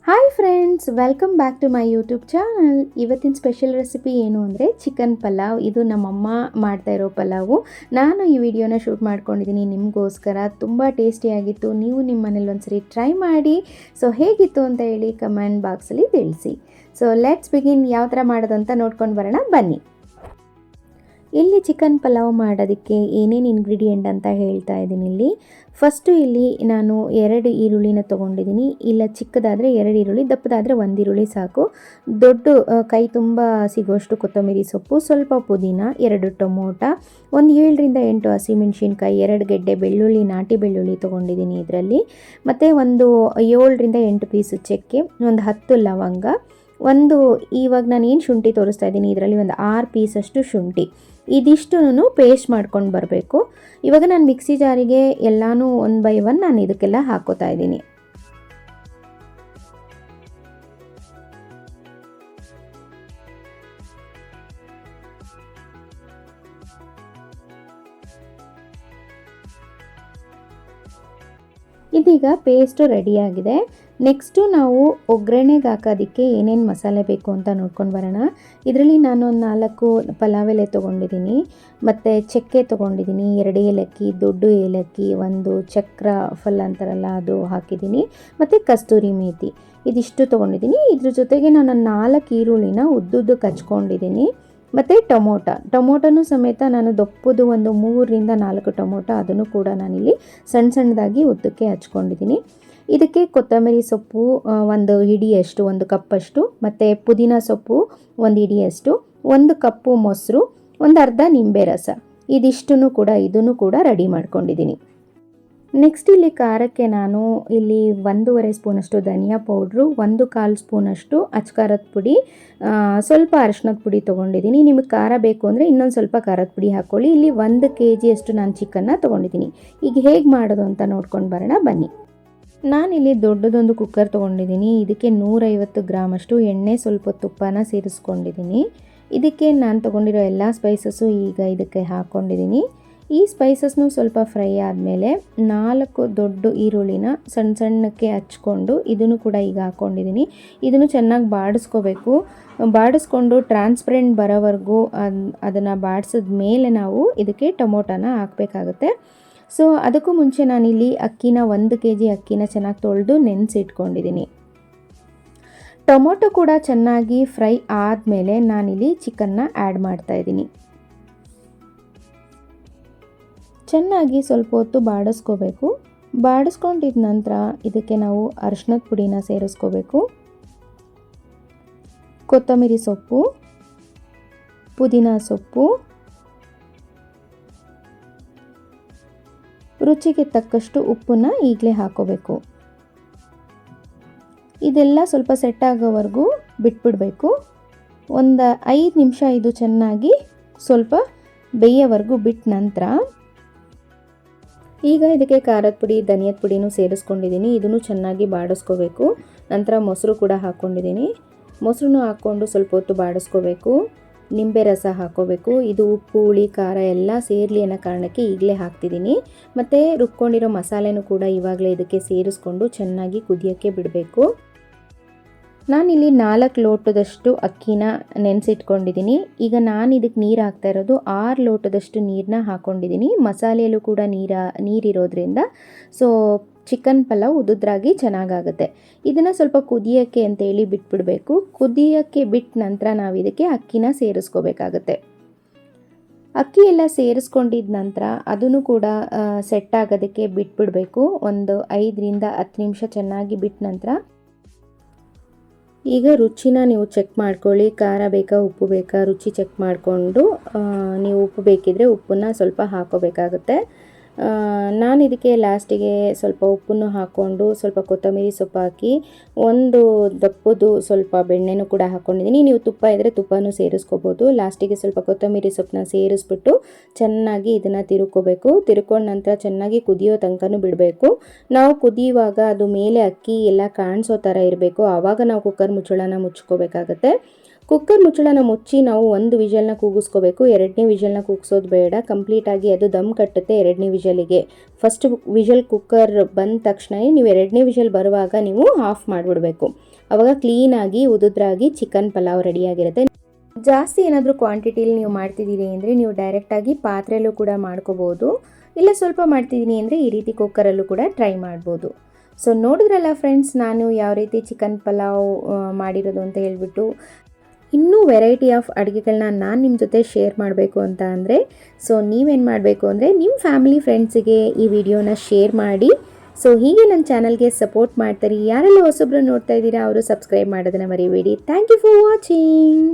Hi friends, welcome back to my YouTube channel. ಇವತ್ತಿನ special recipe ಏನು ಅಂದರೆ chicken pulao. ಇದು ನಮ್ಮಮ್ಮ ಮಾಡ್ತಾ ಇರೋ ಪಲಾವು. ನಾನು ಈ ವಿಡಿಯೋನ ಶೂಟ್ ಮಾಡ್ಕೊಂಡಿದ್ದೀನಿ ನಿಮಗೋಸ್ಕರ. ತುಂಬ ಟೇಸ್ಟಿಯಾಗಿತ್ತು. ನೀವು ನಿಮ್ಮ ಮನೇಲಿ ಒಂದ್ಸರಿ ಟ್ರೈ ಮಾಡಿ. ಸೊ ಹೇಗಿತ್ತು ಅಂತ ಹೇಳಿ ಕಮೆಂಟ್ ಬಾಕ್ಸಲ್ಲಿ ತಿಳಿಸಿ. So let's begin. ಯಾವ ಥರ ಮಾಡೋದು ಅಂತ ನೋಡ್ಕೊಂಡು ಬರೋಣ ಬನ್ನಿ. ಇಲ್ಲಿ ಚಿಕನ್ ಪಲಾವ್ ಮಾಡೋದಕ್ಕೆ ಏನೇನು ಇಂಗ್ರೀಡಿಯೆಂಟ್ ಅಂತ ಹೇಳ್ತಾ ಇದ್ದೀನಿ. ಇಲ್ಲಿ ಫಸ್ಟು ಇಲ್ಲಿ ನಾನು 2 ಈರುಳ್ಳಿನ ತೊಗೊಂಡಿದ್ದೀನಿ. ಇಲ್ಲ ಚಿಕ್ಕದಾದರೆ 2 ಈರುಳ್ಳಿ, ದಪ್ಪದಾದರೆ 1 ಈರುಳ್ಳಿ ಸಾಕು. ದೊಡ್ಡ ಕೈ ತುಂಬ ಸಿಗೋಷ್ಟು ಕೊತ್ತಂಬರಿ ಸೊಪ್ಪು, ಸ್ವಲ್ಪ ಪುದೀನ, 2 ಟೊಮೊಟೊ, ಒಂದು 7ರಿಂದ 8 ಹಸಿಮೆಣ್ಸಿನ್ಕಾಯಿ, 2 ಗೆಡ್ಡೆ ಬೆಳ್ಳುಳ್ಳಿ, ನಾಟಿ ಬೆಳ್ಳುಳ್ಳಿ ತೊಗೊಂಡಿದ್ದೀನಿ ಇದರಲ್ಲಿ. ಮತ್ತು ಒಂದು 7ರಿಂದ 8 ಪೀಸು ಚಕ್ಕೆ, ಒಂದು 10 ಲವಂಗ, ಇವಾಗ ನಾನು ಏನು ಶುಂಠಿ ತೋರಿಸ್ತಾ ಇದ್ದೀನಿ ಇದರಲ್ಲಿ ಒಂದು 6 ಪೀಸಷ್ಟು ಶುಂಠಿ. ಇದಿಷ್ಟು ಪೇಸ್ಟ್ ಮಾಡ್ಕೊಂಡು ಬರಬೇಕು. ಇವಾಗ ನಾನು ಮಿಕ್ಸಿ ಜಾರಿಗೆ ಎಲ್ಲನೂ 1 ಬೈ 1 ನಾನು ಇದಕ್ಕೆಲ್ಲ ಹಾಕೋತಾ ಇದ್ದೀನಿ. ಇದೀಗ ಪೇಸ್ಟು ರೆಡಿಯಾಗಿದೆ. ನೆಕ್ಸ್ಟು ನಾವು ಒಗ್ಗರಣೆಗೆ ಹಾಕೋದಕ್ಕೆ ಏನೇನು ಮಸಾಲೆ ಬೇಕು ಅಂತ ನೋಡ್ಕೊಂಡು ಬರೋಣ. ಇದರಲ್ಲಿ ನಾನು ಒಂದು 4 ಪಲಾವ್ ಎಲೆ ತೊಗೊಂಡಿದ್ದೀನಿ, ಮತ್ತು ಚಕ್ಕೆ ತೊಗೊಂಡಿದ್ದೀನಿ, 2 ಏಲಕ್ಕಿ, ದೊಡ್ಡ ಏಲಕ್ಕಿ, 1 ಚಕ್ರ ಫಲ್ ಅಂತಾರಲ್ಲ ಅದು ಹಾಕಿದ್ದೀನಿ, ಮತ್ತು ಕಸ್ತೂರಿ ಮೇಥಿ ಇದಿಷ್ಟು ತೊಗೊಂಡಿದ್ದೀನಿ. ಇದ್ರ ಜೊತೆಗೆ ನಾನು 4 ಈರುಳ್ಳಿನ ಉದ್ದುದ್ದಕ್ಕೆ ಹಚ್ಕೊಂಡಿದ್ದೀನಿ, ಮತ್ತು ಟೊಮೊಟೊನೂ ಸಮೇತ ನಾನು ದಪ್ಪದು ಒಂದು 3ರಿಂದ 4 ಟೊಮೊಟೊ, ಅದನ್ನು ಕೂಡ ನಾನಿಲ್ಲಿ ಸಣ್ಣದಾಗಿ ಉದ್ದಕ್ಕೆ ಹಚ್ಕೊಂಡಿದ್ದೀನಿ. ಇದಕ್ಕೆ ಕೊತ್ತಂಬರಿ ಸೊಪ್ಪು 1 ಹಿಡಿಯಷ್ಟು, 1 ಕಪ್ಪಷ್ಟು, ಮತ್ತು ಪುದೀನ ಸೊಪ್ಪು 1 ಹಿಡಿಯಷ್ಟು, 1 ಕಪ್ಪು ಮೊಸರು, ಒಂದು ಅರ್ಧ ನಿಂಬೆ ರಸ, ಇದನ್ನು ಕೂಡ ರೆಡಿ ಮಾಡ್ಕೊಂಡಿದ್ದೀನಿ. ನೆಕ್ಸ್ಟ್ ಇಲ್ಲಿ ಖಾರಕ್ಕೆ ನಾನು ಇಲ್ಲಿ 1.5 ಸ್ಪೂನಷ್ಟು ಧನಿಯಾ ಪೌಡ್ರು, 1/4 ಸ್ಪೂನಷ್ಟು ಅಚ್ಕಾರದ ಪುಡಿ, ಸ್ವಲ್ಪ ಅರಿಶಿನದ ಪುಡಿ ತೊಗೊಂಡಿದ್ದೀನಿ. ನಿಮಗೆ ಖಾರ ಬೇಕು ಅಂದರೆ ಇನ್ನೊಂದು ಸ್ವಲ್ಪ ಖಾರದ ಪುಡಿ ಹಾಕ್ಕೊಳ್ಳಿ. ಇಲ್ಲಿ 1 kg ನಾನು ಚಿಕನ್ನ ತೊಗೊಂಡಿದ್ದೀನಿ. ಈಗ ಹೇಗೆ ಮಾಡೋದು ಅಂತ ನೋಡ್ಕೊಂಡು ಬರೋಣ ಬನ್ನಿ. ನಾನಿಲ್ಲಿ ದೊಡ್ಡದೊಂದು ಕುಕ್ಕರ್ ತೊಗೊಂಡಿದ್ದೀನಿ. ಇದಕ್ಕೆ 150 ಗ್ರಾಮಷ್ಟು ಎಣ್ಣೆ, ಸ್ವಲ್ಪ ತುಪ್ಪನ ಸೇರಿಸ್ಕೊಂಡಿದ್ದೀನಿ. ಇದಕ್ಕೆ ನಾನು ತೊಗೊಂಡಿರೋ ಎಲ್ಲ ಸ್ಪೈಸಸ್ಸು ಈಗ ಇದಕ್ಕೆ ಹಾಕ್ಕೊಂಡಿದ್ದೀನಿ. ಈ ಸ್ಪೈಸಸ್ನು ಸ್ವಲ್ಪ ಫ್ರೈ ಆದಮೇಲೆ 4 ದೊಡ್ಡ ಈರುಳ್ಳಿನ ಸಣ್ಣಕ್ಕೆ ಹಚ್ಕೊಂಡು ಇದನ್ನು ಕೂಡ ಈಗ ಹಾಕ್ಕೊಂಡಿದ್ದೀನಿ. ಇದನ್ನು ಚೆನ್ನಾಗಿ ಬಾಡಿಸ್ಕೊಂಡು ಟ್ರಾನ್ಸ್ಪರೆಂಟ್ ಬರೋವರೆಗೂ ಅದನ್ನು ಬಾಡಿಸಿದ ಮೇಲೆ ನಾವು ಇದಕ್ಕೆ ಟೊಮೊಟೊನ ಹಾಕಬೇಕಾಗುತ್ತೆ. ಸೊ ಅದಕ್ಕೂ ಮುಂಚೆ ನಾನಿಲ್ಲಿ 1 kg ಅಕ್ಕಿನ ಚೆನ್ನಾಗಿ ತೊಳೆದು ನೆನೆಸಿಟ್ಕೊಂಡಿದ್ದೀನಿ. ಟೊಮೊಟೊ ಕೂಡ ಚೆನ್ನಾಗಿ ಫ್ರೈ ಆದಮೇಲೆ ನಾನಿಲ್ಲಿ ಚಿಕನ್ನ ಆ್ಯಡ್ ಮಾಡ್ತಾಯಿದ್ದೀನಿ. ಚೆನ್ನಾಗಿ ಸ್ವಲ್ಪ ಹೊತ್ತು ಬಾಡಿಸ್ಕೋಬೇಕು. ಬಾಡಿಸ್ಕೊಂಡಿದ್ದ ನಂತರ ಇದಕ್ಕೆ ನಾವು ಅರಿಶಿನದ ಪುಡಿನ ಸೇರಿಸ್ಕೋಬೇಕು, ಕೊತ್ತಂಬರಿ ಸೊಪ್ಪು, ಪುದೀನ ಸೊಪ್ಪು, ರುಚಿಗೆ ತಕ್ಕಷ್ಟು ಉಪ್ಪನ್ನ ಈಗಲೇ ಹಾಕೋಬೇಕು. ಇದೆಲ್ಲ ಸ್ವಲ್ಪ ಸೆಟ್ ಆಗೋವರೆಗೂ ಬಿಟ್ಬಿಡಬೇಕು. ಒಂದು 5 ನಿಮಿಷ ಇದು ಚೆನ್ನಾಗಿ ಸ್ವಲ್ಪ ಬೇಯೋವರೆಗೂ ಬಿಟ್ಟ ನಂತರ ಈಗ ಇದಕ್ಕೆ ಖಾರದ ಪುಡಿ, ಧನಿಯದ ಪುಡಿನೂ ಸೇರಿಸ್ಕೊಂಡಿದ್ದೀನಿ. ಇದನ್ನು ಚೆನ್ನಾಗಿ ಬಾಡಿಸ್ಕೋಬೇಕು. ನಂತರ ಮೊಸರು ಕೂಡ ಹಾಕ್ಕೊಂಡಿದ್ದೀನಿ. ಮೊಸರನ್ನು ಹಾಕ್ಕೊಂಡು ಸ್ವಲ್ಪ ಹೊತ್ತು ಬಾಡಿಸ್ಕೋಬೇಕು. ನಿಂಬೆ ರಸ ಹಾಕ್ಕೋಬೇಕು. ಇದು ಉಪ್ಪು, ಹುಳಿ, ಖಾರ ಎಲ್ಲ ಸೇರಲಿ ಅನ್ನೋ ಕಾರಣಕ್ಕೆ ಈಗಲೇ ಹಾಕ್ತಿದ್ದೀನಿ. ಮತ್ತು ರುಬ್ಕೊಂಡಿರೋ ಮಸಾಲೆನೂ ಕೂಡ ಇವಾಗಲೇ ಇದಕ್ಕೆ ಸೇರಿಸ್ಕೊಂಡು ಚೆನ್ನಾಗಿ ಕುದಿಯೋಕ್ಕೆ ಬಿಡಬೇಕು. ನಾನಿಲ್ಲಿ 4 ಲೋಟದಷ್ಟು ಅಕ್ಕಿನ ನೆನೆಸಿಟ್ಕೊಂಡಿದ್ದೀನಿ. ಈಗ ನಾನು ಇದಕ್ಕೆ ನೀರು ಹಾಕ್ತಾ ಇರೋದು 6 ಲೋಟದಷ್ಟು ನೀರನ್ನ ಹಾಕ್ಕೊಂಡಿದ್ದೀನಿ. ಮಸಾಲೆಯಲ್ಲೂ ಕೂಡ ನೀರಿರೋದ್ರಿಂದ ಸೊ ಚಿಕನ್ ಪಲಾವ್ ಉದುದ್ರಾಗಿ ಚೆನ್ನಾಗಾಗುತ್ತೆ. ಇದನ್ನು ಸ್ವಲ್ಪ ಕುದಿಯೋಕ್ಕೆ ಅಂತೇಳಿ ಬಿಟ್ಬಿಡಬೇಕು. ಕುದಿಯೋಕ್ಕೆ ಬಿಟ್ಟ ನಂತರ ನಾವು ಇದಕ್ಕೆ ಅಕ್ಕಿನ ಸೇರಿಸ್ಕೋಬೇಕಾಗತ್ತೆ. ಅಕ್ಕಿ ಎಲ್ಲ ಸೇರಿಸ್ಕೊಂಡಿದ್ದ ನಂತರ ಅದನ್ನು ಕೂಡ ಸೆಟ್ ಆಗೋದಕ್ಕೆ ಬಿಟ್ಬಿಡಬೇಕು. ಒಂದು 5ರಿಂದ 10 ನಿಮಿಷ ಚೆನ್ನಾಗಿ ಬಿಟ್ಟ ನಂತರ ಈಗ ರುಚಿನ ನೀವು ಚೆಕ್ ಮಾಡ್ಕೊಳ್ಳಿ. ಖಾರ ಬೇಕಾ, ಉಪ್ಪು ಬೇಕಾ, ರುಚಿ ಚೆಕ್ ಮಾಡಿಕೊಂಡು ನೀವು ಉಪ್ಪು ಬೇಕಿದ್ದರೆ ಉಪ್ಪನ್ನ ಸ್ವಲ್ಪ ಹಾಕೋಬೇಕಾಗುತ್ತೆ. ನಾನು ಇದಕ್ಕೆ ಲಾಸ್ಟಿಗೆ ಸ್ವಲ್ಪ ಉಪ್ಪನ್ನು ಹಾಕ್ಕೊಂಡು ಸ್ವಲ್ಪ ಕೊತ್ತಂಬರಿ ಸೊಪ್ಪು ಹಾಕಿ ಒಂದು ದಪ್ಪದು ಸ್ವಲ್ಪ ಬೆಣ್ಣೆನೂ ಕೂಡ ಹಾಕ್ಕೊಂಡಿದ್ದೀನಿ. ನೀವು ತುಪ್ಪ ಇದ್ದರೆ ತುಪ್ಪನೂ ಸೇರಿಸ್ಕೋಬೋದು. ಲಾಸ್ಟಿಗೆ ಸ್ವಲ್ಪ ಕೊತ್ತಂಬರಿ ಸೊಪ್ಪನ್ನ ಸೇರಿಸ್ಬಿಟ್ಟು ಚೆನ್ನಾಗಿ ಇದನ್ನು ತಿರ್ಕೊಂಡ ನಂತರ ಚೆನ್ನಾಗಿ ಕುದಿಯೋ ತನಕನೂ ಬಿಡಬೇಕು. ನಾವು ಕುದಿಯುವಾಗ ಅದು ಮೇಲೆ ಅಕ್ಕಿ ಎಲ್ಲ ಕಾಣಿಸೋ ಥರ ಇರಬೇಕು. ಆವಾಗ ನಾವು ಕುಕ್ಕರ್ ಮುಚ್ಚಳನ ಮುಚ್ಕೋಬೇಕಾಗತ್ತೆ. ಕುಕ್ಕರ್ ಮುಚ್ಚಳನ ಮುಚ್ಚಿ ನಾವು ಒಂದು ವಿಷಲ್ನ ಕೂಗಿಸ್ಕೋಬೇಕು. ಎರಡನೇ ವಿಷಲ್ನ ಕೂಗಿಸೋದು ಬೇಡ, ಕಂಪ್ಲೀಟಾಗಿ ಅದು ದಮ್ ಕಟ್ಟುತ್ತೆ ಎರಡನೇ ವಿಷಲಿಗೆ. ಫಸ್ಟ್ ವಿಷಲ್ ಕುಕ್ಕರ್ ಬಂದ ತಕ್ಷಣ ನೀವು ಎರಡನೇ ವಿಷಲ್ ಬರುವಾಗ ನೀವು ಆಫ್ ಮಾಡಿಬಿಡಬೇಕು. ಆವಾಗ ಕ್ಲೀನಾಗಿ ಉದುದ್ರಾಗಿ ಚಿಕನ್ ಪಲಾವ್ ರೆಡಿಯಾಗಿರುತ್ತೆ. ಜಾಸ್ತಿ ಏನಾದರೂ ಕ್ವಾಂಟಿಟಿಲಿ ನೀವು ಮಾಡ್ತಿದ್ದೀರಿ ಅಂದರೆ ನೀವು ಡೈರೆಕ್ಟಾಗಿ ಪಾತ್ರೆಯಲ್ಲೂ ಕೂಡ ಮಾಡ್ಕೋಬೋದು, ಇಲ್ಲ ಸ್ವಲ್ಪ ಮಾಡ್ತಿದ್ದೀನಿ ಅಂದರೆ ಈ ರೀತಿ ಕುಕ್ಕರಲ್ಲೂ ಕೂಡ ಟ್ರೈ ಮಾಡ್ಬೋದು. ಸೊ ನೋಡಿದ್ರಲ್ಲ ಫ್ರೆಂಡ್ಸ್, ನಾನು ಯಾವ ರೀತಿ ಚಿಕನ್ ಪಲಾವ್ ಮಾಡಿರೋದು ಅಂತ ಹೇಳ್ಬಿಟ್ಟು. ಇನ್ನೂ ವೆರೈಟಿ ಆಫ್ ಅಡುಗೆಗಳನ್ನ ನಾನು ನಿಮ್ಮ ಜೊತೆ ಶೇರ್ ಮಾಡಬೇಕು ಅಂತ ಅಂದರೆ, ಸೊ ನೀವೇನು ಮಾಡಬೇಕು ಅಂದರೆ ನಿಮ್ಮ ಫ್ಯಾಮಿಲಿ ಫ್ರೆಂಡ್ಸಿಗೆ ಈ ವಿಡಿಯೋನ ಶೇರ್ ಮಾಡಿ. ಸೊ ಹೀಗೆ ನನ್ನ ಚಾನಲ್ಗೆ ಸಪೋರ್ಟ್ ಮಾಡ್ತಾರೆ. ಯಾರೆಲ್ಲ ಹೊಸಬ್ರು ನೋಡ್ತಾ ಇದ್ದೀರಾ ಅವರು ಸಬ್ಸ್ಕ್ರೈಬ್ ಮಾಡೋದನ್ನು ಮರಿಬೇಡಿ. Thank you for watching.